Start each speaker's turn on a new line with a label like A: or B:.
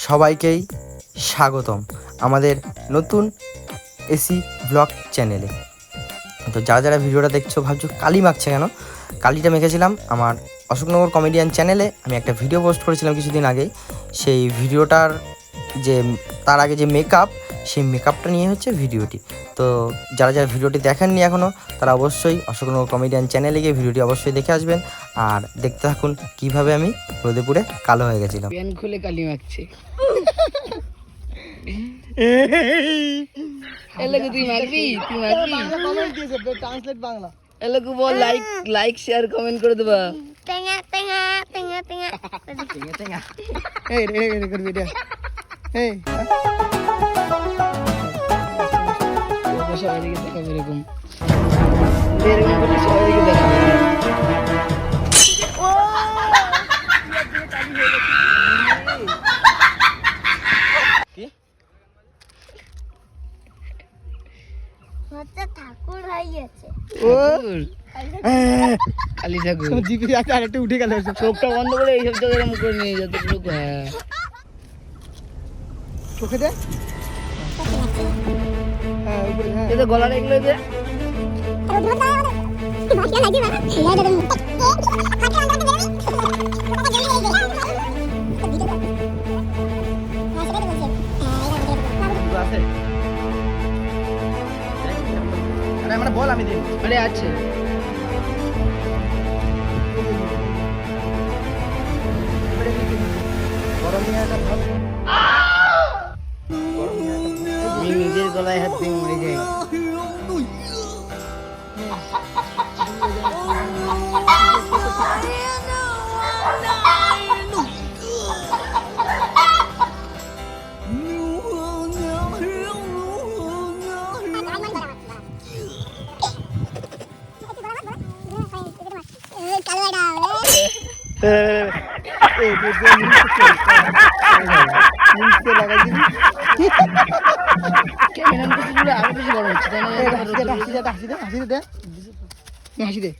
A: সবাইকেই স্বাগতম আমাদের নতুন এসি ব্লগ চ্যানেলে। তো যারা যারা ভিডিওটা দেখছো ভাবছো কালি মাখছে কেন, কালিটা মেখেছিলাম আমার অশোকনগর কমেডিয়ান চ্যানেলে। আমি একটা ভিডিও পোস্ট করেছিলাম কিছুদিন আগে। সেই ভিডিওটার যে তার আগে যে মেকআপ, সেই মেকআপটা নিয়ে হচ্ছে ভিডিওটি। তো যারা যারা ভিডিওটি দেখেননি এখনও, তারা অবশ্যই অশোকনগর কমেডিয়ান চ্যানেলে গিয়ে ভিডিওটি অবশ্যই দেখে আসবেন। আর দেখতে থাকুন কীভাবে আমি রোদে পুড়ে কালো হয়ে গেছিলাম।
B: প্যান খুলে কালি মাখছে। এলাকা তুই মাখবি, তুই মাখবি।
C: বাংলা কমেন্ট দিয়েছে, ট্রান্সলেট বাংলা।
B: এলাকা বল লাইক শেয়ার কমেন্ট করে দেবা।
D: Tenga Tenga Tenga Tenga
C: Tenga Tenga. এই রে রে করবি এটা। এই
B: সবাই দিকে দেখাবে এরকম, এরকম করলে সবাই দিকে দেখাবে।
D: হচ্ছে ঠাকুর হয়ে গেছে।
B: কালী ঠাকুর
C: জিপি আছে, আর একটু উঠে গেল।
B: চোখটা বন্ধ করে এইসব জায়গায় এরকম করে নিয়ে যেতে লোক। হ্যাঁ,
C: চোখে দে। হ্যাঁ উপরে, হ্যাঁ।
B: এটা গলার এগুলো দে।
C: আছে। আরে আমরা বল, আমি দিই।
B: আরে আছে
C: গরম নিয়ে একটা ভাব।
B: আমি নিজের গলায় হাত দিয়ে মরে যাই। ক্যামেরা কিছু আরো বেশি বড় হচ্ছে, তাই না?
C: হাসি দে।